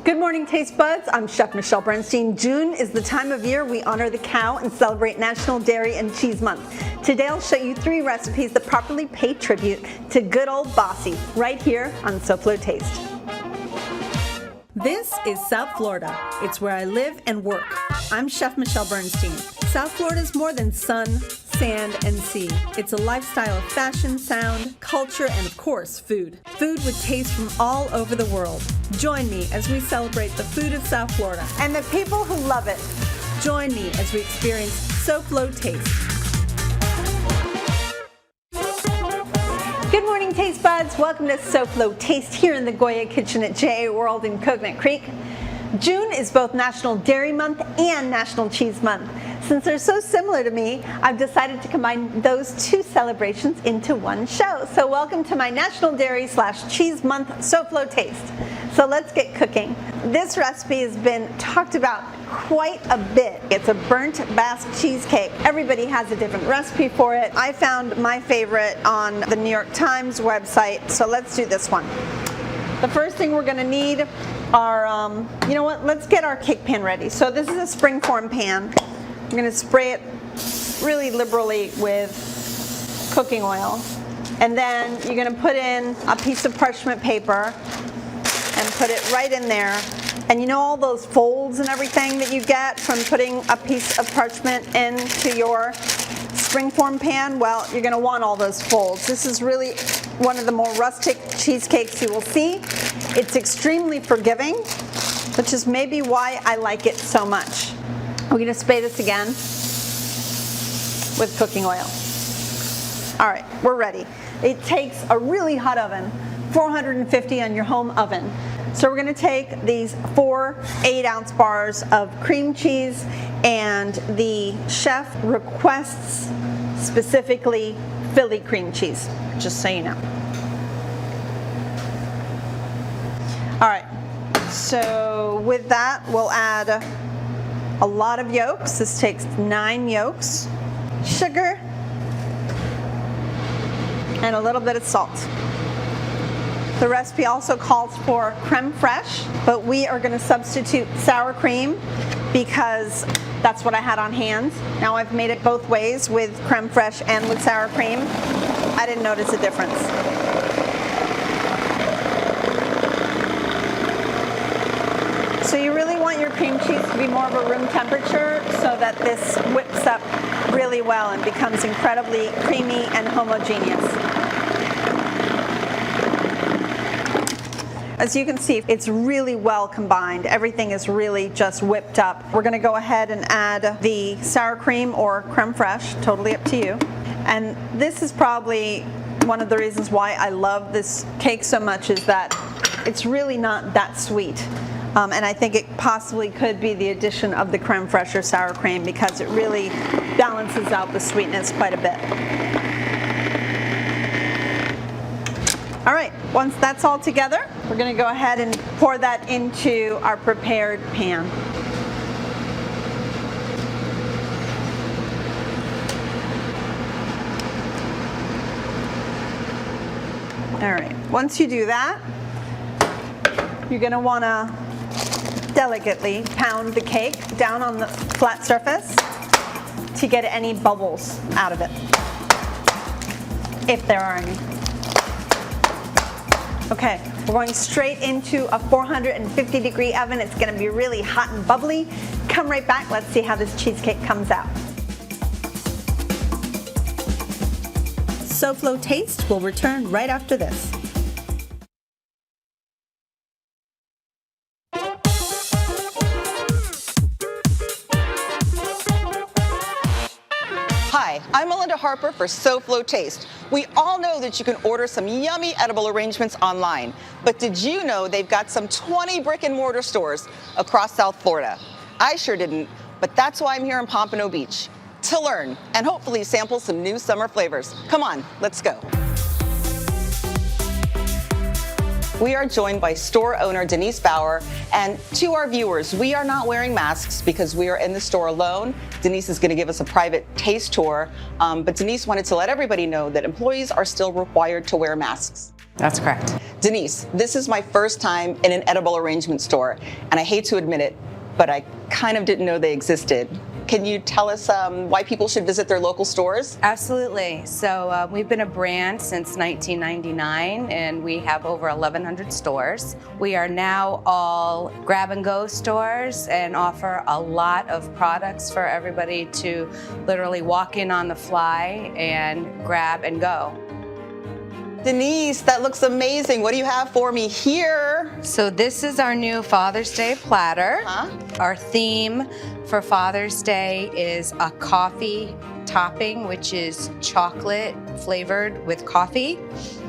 Good morning, Taste Buds. I'm Chef Michelle Bernstein. June is the time of year we honor the cow and celebrate National Dairy and Cheese Month. Today I'll show you 3 recipes that properly pay tribute to good old Bossy, right here on SoFlo Taste. This is South Florida. It's where I live and work. I'm Chef Michelle Bernstein. South Florida is more than sun, sand, and sea. It's a lifestyle of fashion, sound, culture, and of course, food. Food with taste from all over the world. Join me as we celebrate the food of South Florida and the people who love it. Join me as we experience SoFlo Taste. Good morning, Taste Buds. Welcome to SoFlo Taste here in the Goya Kitchen at JA World in Coconut Creek. June is both National Dairy Month and National Cheese Month. Since they're so similar to me, I've decided to combine those 2 celebrations into one show. So welcome to my National Dairy / Cheese Month SoFlo Taste. So let's get cooking. This recipe has been talked about quite a bit. It's a burnt Basque cheesecake. Everybody has a different recipe for it. I found my favorite on the New York Times website, so let's do this one. The first thing we're gonna need are, you know what, let's get our cake pan ready. So this is a springform pan. I'm gonna spray it really liberally with cooking oil. And then you're gonna put in a piece of parchment paper and put it right in there. And you know all those folds and everything that you get from putting a piece of parchment into your springform pan? Well, you're gonna want all those folds. This is really one of the more rustic cheesecakes you will see. It's extremely forgiving, which is maybe why I like it so much. We're gonna spray this again with cooking oil. All right, we're ready. It takes a really hot oven, 450 on your home oven. So we're gonna take these 4 8-ounce bars of cream cheese, and the chef requests specifically Philly cream cheese, just so you know. All right, so with that, we'll add a lot of yolks. This takes 9 yolks, sugar, and a little bit of salt. The recipe also calls for creme fraiche, but we are going to substitute sour cream because that's what I had on hand. Now I've made it both ways, with creme fraiche and with sour cream. I didn't notice a difference. So you really want your cream cheese to be more of a room temperature so that this whips up really well and becomes incredibly creamy and homogeneous. As you can see, it's really well combined. Everything is really just whipped up. We're gonna go ahead and add the sour cream or creme fraiche, totally up to you. And this is probably one of the reasons why I love this cake so much, is that it's really not that sweet. And I think it possibly could be the addition of the creme fraiche or sour cream, because it really balances out the sweetness quite a bit. All right, once that's all together, we're gonna go ahead and pour that into our prepared pan. All right, once you do that, you're gonna wanna delicately pound the cake down on the flat surface to get any bubbles out of it, if there are any. Okay, we're going straight into a 450-degree oven. It's gonna be really hot and bubbly. Come right back, let's see how this cheesecake comes out. SoFlo Taste will return right after this. Hi, I'm Melinda Harper for SoFlo Taste. We all know that you can order some yummy edible arrangements online, but did you know they've got some 20 brick and mortar stores across South Florida? I sure didn't, but that's why I'm here in Pompano Beach, to learn and hopefully sample some new summer flavors. Come on, let's go. We are joined by store owner Denise Bauer, and to our viewers, we are not wearing masks because we are in the store alone. Denise is going to give us a private taste tour, but Denise wanted to let everybody know that employees are still required to wear masks. That's correct. Denise, this is my first time in an edible arrangement store, and I hate to admit it, but I kind of didn't know they existed. Can you tell us why people should visit their local stores? Absolutely. So we've been a brand since 1999, and we have over 1,100 stores. We are now all grab-and-go stores and offer a lot of products for everybody to literally walk in on the fly and grab and go. Denise, that looks amazing. What do you have for me here? So this is our new Father's Day platter. Our theme for Father's Day is a coffee topping, which is chocolate flavored with coffee.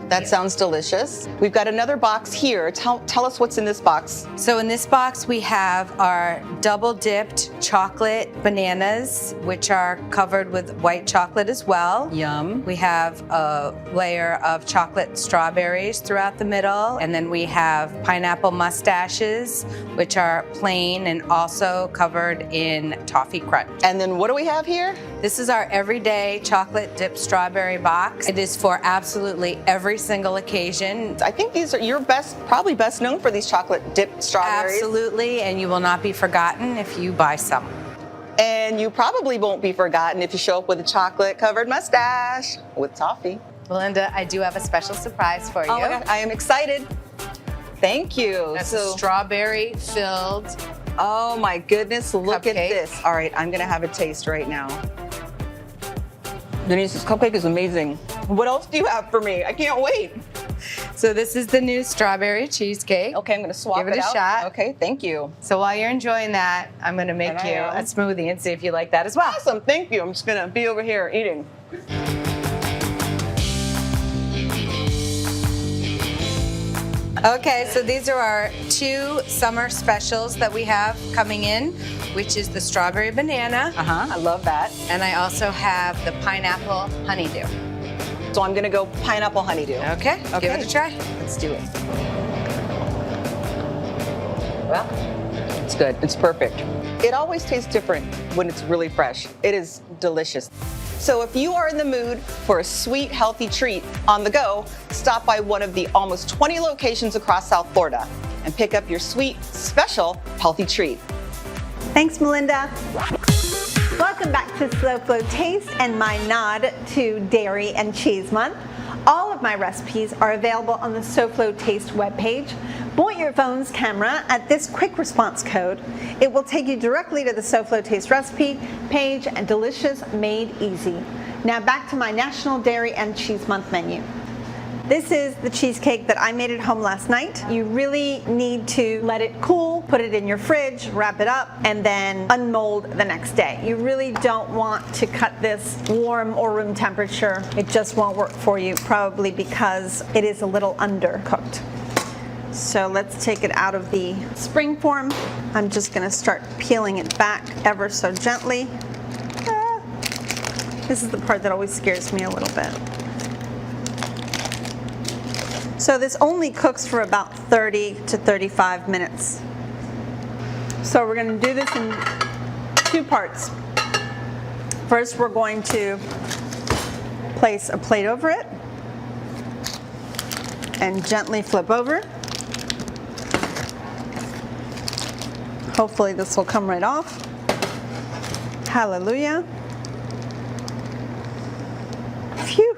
That sounds delicious. We've got another box here. Tell us what's in this box. So in this box we have our double dipped chocolate bananas, which are covered with white chocolate as well. Yum. We have a layer of chocolate strawberries throughout the middle, and then we have pineapple mustaches, which are plain and also covered in toffee crunch. And then what do we have here? This is our everyday chocolate dipped strawberry box. It is for absolutely every single occasion. I think these are you're probably best known for these chocolate dipped strawberries. Absolutely, and you will not be forgotten if you buy some. And you probably won't be forgotten if you show up with a chocolate covered mustache with toffee. Melinda, I do have a special surprise for you. Oh my God, I am excited. Thank you. That's a strawberry filled. Oh my goodness, look at Cupcake. this. All right, I'm gonna have a taste right now. Denise, this cupcake is amazing. What else do you have for me? I can't wait. So this is the new strawberry cheesecake. Okay, I'm gonna swap Give it a out. shot. Okay, thank you. So while you're enjoying that, I'm gonna make And I you am. a smoothie and see if you like that as well. Awesome, thank you. I'm just gonna be over here eating. Okay, so these are our two summer specials that we have coming in, which is the strawberry banana, I love that. and I also have the pineapple honeydew. So I'm gonna go pineapple honeydew. Okay, give it a try. Let's do it. Well, it's good. It's perfect. It always tastes different when it's really fresh. It is delicious. So if you are in the mood for a sweet, healthy treat on the go, stop by one of the almost 20 locations across South Florida and pick up your sweet, special, healthy treat. Thanks, Melinda. Welcome back to Slow Flow Taste and my nod to Dairy and Cheese Month. All of my recipes are available on the SoFlo Taste webpage. Point your phone's camera at this quick response code. It will take you directly to the SoFlo Taste recipe page, and delicious made easy. Now back to my National Dairy and Cheese Month menu. This is the cheesecake that I made at home last night. You really need to let it cool, put it in your fridge, wrap it up, and then unmold the next day. You really don't want to cut this warm or room temperature. It just won't work for you, probably because it is a little undercooked. So let's take it out of the spring form. I'm just gonna start peeling it back ever so gently. This is the part that always scares me a little bit. So this only cooks for about 30 to 35 minutes. So we're going to do this in two parts. First, we're going to place a plate over it and gently flip over. Hopefully this will come right off. Hallelujah. Phew.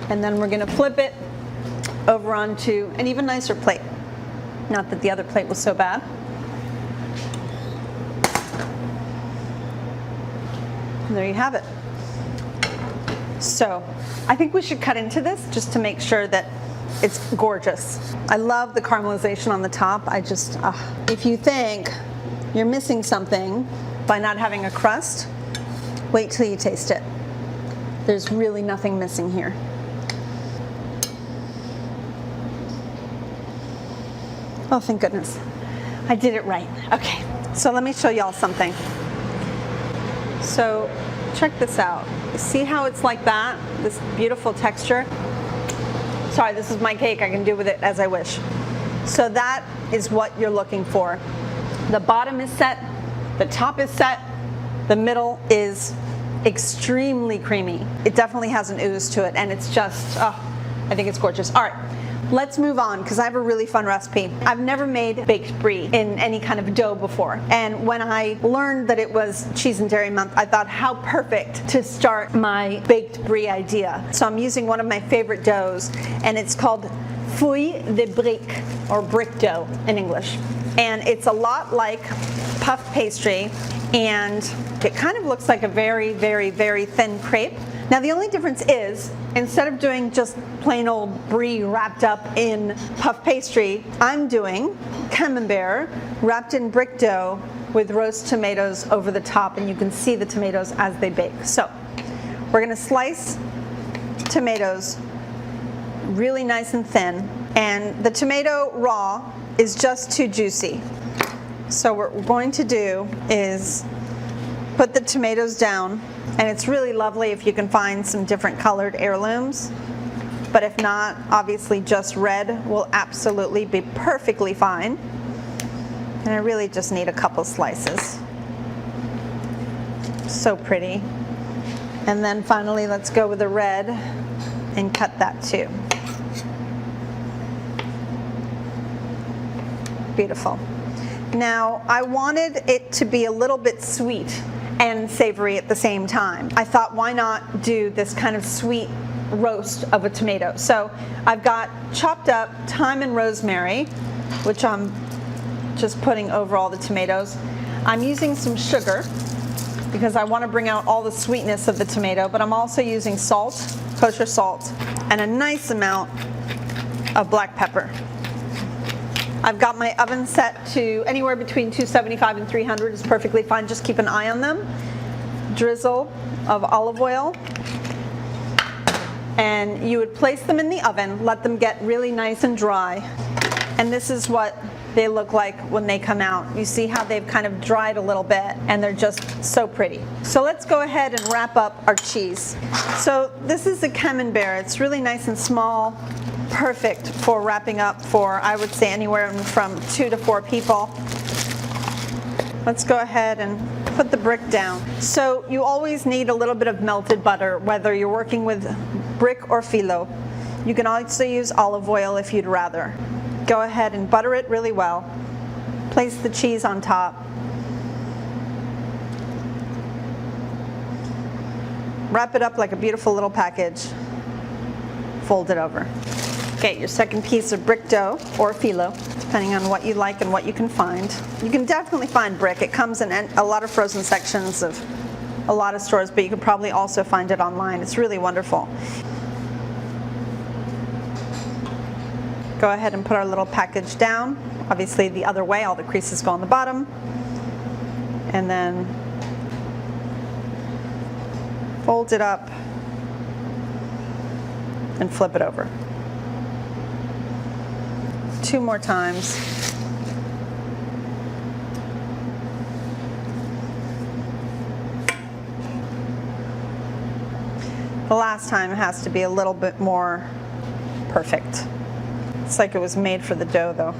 And then we're going to flip it over onto an even nicer plate. Not that the other plate was so bad. And there you have it. So I think we should cut into this just to make sure that it's gorgeous. I love the caramelization on the top. If you think you're missing something by not having a crust, wait till you taste it. There's really nothing missing here. Oh, thank goodness. I did it right. Okay, so let me show y'all something. So check this out. See how it's like that? This beautiful texture. Sorry, this is my cake. I can do with it as I wish. So that is what you're looking for. The bottom is set, the top is set, the middle is extremely creamy. It definitely has an ooze to it, and it's just, oh, I think it's gorgeous. All right, let's move on because I have a really fun recipe. I've never made baked brie in any kind of dough before, and when I learned that it was Cheese and Dairy Month, I thought how perfect to start my baked brie idea. So I'm using one of my favorite doughs, and it's called feuille de brique, or brick dough in English. And it's a lot like puff pastry, and it kind of looks like a very, very, very thin crepe. Now the only difference is, instead of doing just plain old brie wrapped up in puff pastry, I'm doing camembert wrapped in brick dough with roast tomatoes over the top, and you can see the tomatoes as they bake. So we're gonna slice tomatoes really nice and thin, and the tomato raw is just too juicy. So what we're going to do is put the tomatoes down, and it's really lovely if you can find some different colored heirlooms, but if not, obviously just red will absolutely be perfectly fine. And I really just need a couple slices. So pretty. And then finally, let's go with the red and cut that too. Beautiful. Now, I wanted it to be a little bit sweet and savory at the same time. I thought, why not do this kind of sweet roast of a tomato? So I've got chopped up thyme and rosemary, which I'm just putting over all the tomatoes. I'm using some sugar because I want to bring out all the sweetness of the tomato, but I'm also using salt, kosher salt, and a nice amount of black pepper. I've got my oven set to anywhere between 275 and 300 is perfectly fine. Just keep an eye on them. Drizzle of olive oil. And you would place them in the oven, let them get really nice and dry. And this is what they look like when they come out. You see how they've kind of dried a little bit, and they're just so pretty. So let's go ahead and wrap up our cheese. So this is a camembert. It's really nice and small. Perfect for wrapping up for, I would say, anywhere from 2 to 4 people. Let's go ahead and put the brick down. So you always need a little bit of melted butter, whether you're working with brick or phyllo. You can also use olive oil if you'd rather. Go ahead and butter it really well. Place the cheese on top. Wrap it up like a beautiful little package. Fold it over. Get your second piece of brick dough or phyllo, depending on what you like and what you can find. You can definitely find brick. It comes in a lot of frozen sections of a lot of stores, but you can probably also find it online. It's really wonderful. Go ahead and put our little package down. Obviously the other way, all the creases go on the bottom. And then fold it up and flip it over. 2 more times. The last time has to be a little bit more perfect. It's like it was made for the dough though.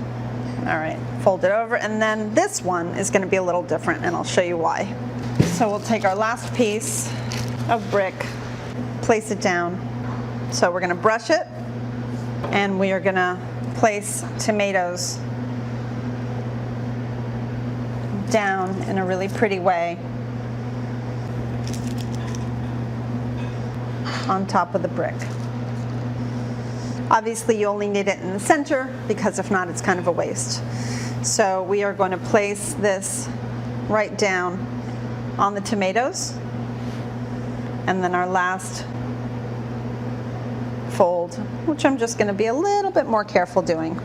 All right, fold it over, and then this one is going to be a little different, and I'll show you why. So we'll take our last piece of brick, place it down. So we're going to brush it, and we are going to place tomatoes down in a really pretty way on top of the brick. Obviously you only need it in the center, because if not, it's kind of a waste. So we are going to place this right down on the tomatoes, and then our last fold, which I'm just going to be a little bit more careful doing.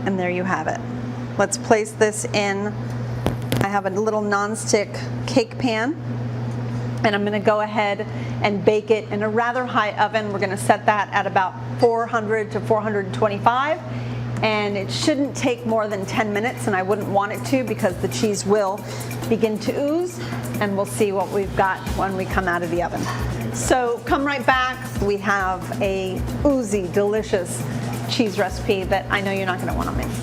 And there you have it. Let's place this in. I have a little non-stick cake pan, and I'm going to go ahead and bake it in a rather high oven. We're going to set that at about 400 to 425. And it shouldn't take more than 10 minutes, and I wouldn't want it to, because the cheese will begin to ooze, and we'll see what we've got when we come out of the oven. So come right back. We have a oozy, delicious cheese recipe that I know you're not going to want to miss.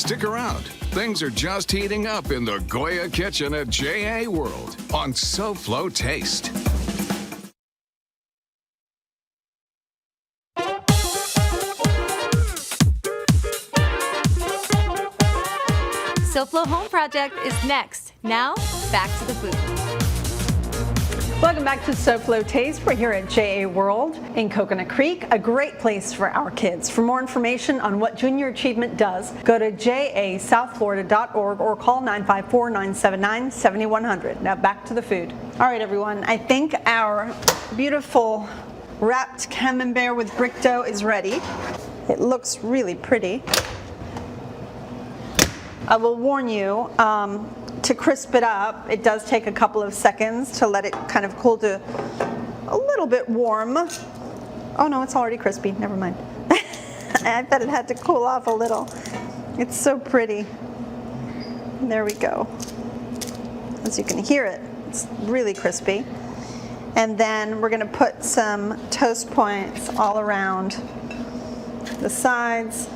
Stick around. Things are just heating up in the Goya kitchen at JA World on SoFlo Taste. SoFlo Home Project is next. Now, back to the food. Welcome back to SoFlo Taste. We're here at JA World in Coconut Creek, a great place for our kids. For more information on what Junior Achievement does, go to jasouthflorida.org or call 954-979-7100. Now back to the food. All right, everyone, I think our beautiful wrapped camembert with brick dough is ready. It looks really pretty. I will warn you, to crisp it up, it does take a couple of seconds to let it kind of cool to a little bit warm. Oh no, it's already crispy, never mind. I thought it had to cool off a little. It's so pretty. There we go. As you can hear it, it's really crispy. And then we're gonna put some toast points all around the sides.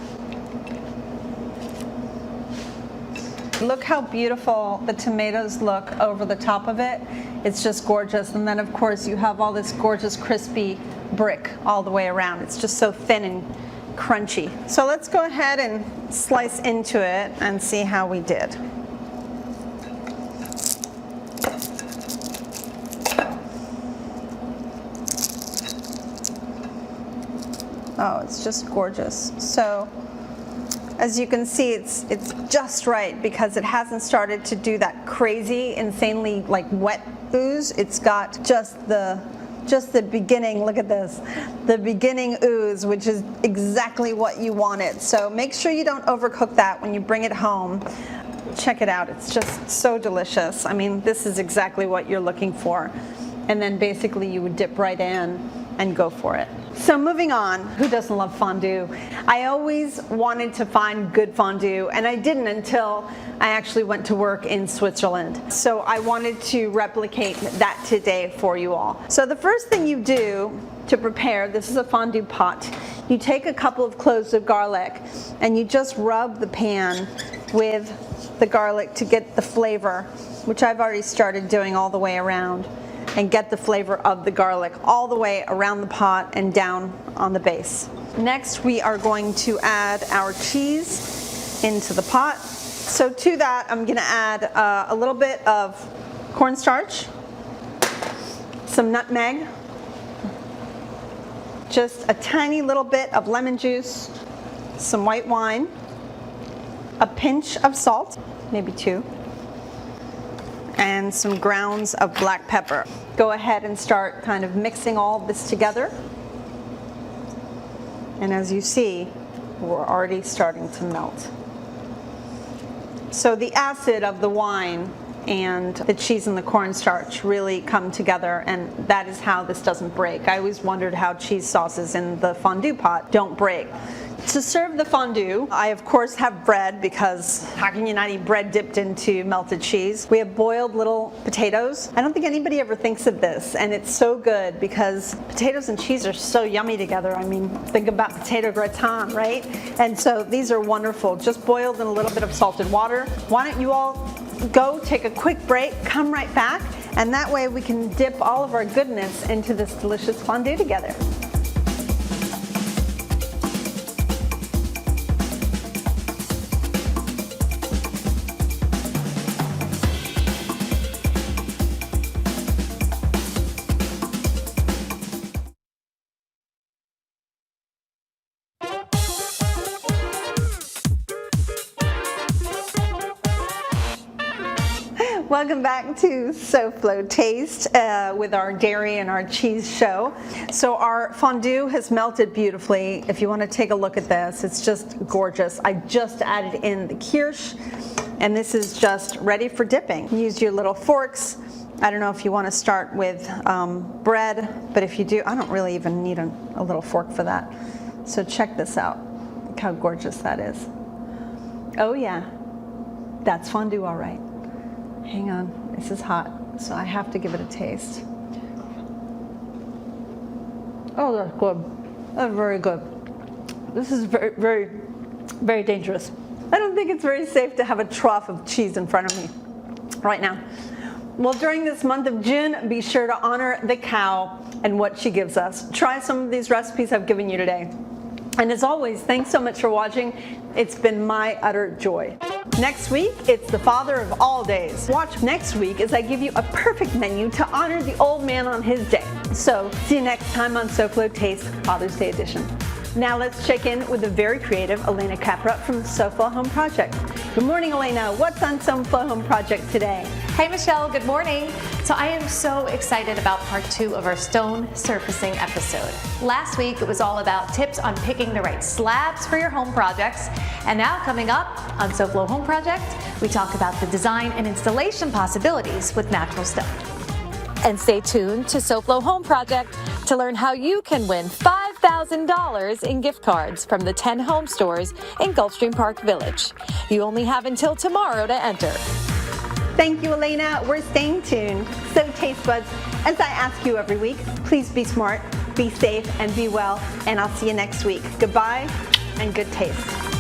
Look how beautiful the tomatoes look over the top of it. It's just gorgeous. And then of course you have all this gorgeous crispy brick all the way around. It's just so thin and crunchy. So let's go ahead and slice into it and see how we did. Oh, it's just gorgeous. So as you can see, it's just right because it hasn't started to do that crazy, insanely like wet ooze. It's got just the beginning. Look at this, the beginning ooze, which is exactly what you wanted. So make sure you don't overcook that when you bring it home. Check it out. It's just so delicious. I mean, this is exactly what you're looking for. And then basically you would dip right in and go for it. So moving on, who doesn't love fondue? I always wanted to find good fondue, and I didn't until I actually went to work in Switzerland. So I wanted to replicate that today for you all. So the first thing you do to prepare, this is a fondue pot. You take a couple of cloves of garlic and you just rub the pan with the garlic to get the flavor, which I've already started doing all the way around, and get the flavor of the garlic all the way around the pot and down on the base. Next, we are going to add our cheese into the pot. So to that, I'm gonna add a little bit of cornstarch, some nutmeg, just a tiny little bit of lemon juice, some white wine, a pinch of salt, maybe 2, and some grounds of black pepper. Go ahead and start kind of mixing all this together. And as you see, we're already starting to melt. So the acid of the wine and the cheese and the cornstarch really come together, and that is how this doesn't break. I always wondered how cheese sauces in the fondue pot don't break. To serve the fondue, I of course have bread, because how can you not eat bread dipped into melted cheese? We have boiled little potatoes. I don't think anybody ever thinks of this, and it's so good because potatoes and cheese are so yummy together. I mean, think about potato gratin, right? And so these are wonderful, just boiled in a little bit of salted water. Why don't you all go take a quick break, come right back, and that way we can dip all of our goodness into this delicious fondue together. Welcome back to SoFlo Taste with our dairy and our cheese show. So our fondue has melted beautifully. If you want to take a look at this, it's just gorgeous. I just added in the kirsch, and this is just ready for dipping. Use your little forks. I don't know if you want to start with bread, but if you do, I don't really even need a little fork for that. So check this out. Look how gorgeous that is. Oh yeah, that's fondue all right. Hang on, this is hot, so I have to give it a taste. Oh, that's good. That's very good. This is very, very, very dangerous. I don't think it's very safe to have a trough of cheese in front of me right now. Well, during this month of June, be sure to honor the cow and what she gives us. Try some of these recipes I've given you today. And as always, thanks so much for watching. It's been my utter joy. Next week, it's the father of all days. Watch next week as I give you a perfect menu to honor the old man on his day. So, see you next time on SoFlo Taste Father's Day Edition. Now let's check in with the very creative Elena Capra from SoFlo Home Project. Good morning, Elena. What's on SoFlo Home Project today? Hey Michelle, good morning. So I am so excited about part 2 of our stone surfacing episode. Last week it was all about tips on picking the right slabs for your home projects. And now coming up on SoFlo Home Project, we talk about the design and installation possibilities with natural stone. And stay tuned to SoFlo Home Project to learn how you can win $5,000 in gift cards from the 10 home stores in Gulfstream Park Village. You only have until tomorrow to enter. Thank you, Elena. We're staying tuned. So, taste buds, as I ask you every week, please be smart, be safe, and be well. And I'll see you next week. Goodbye and good taste.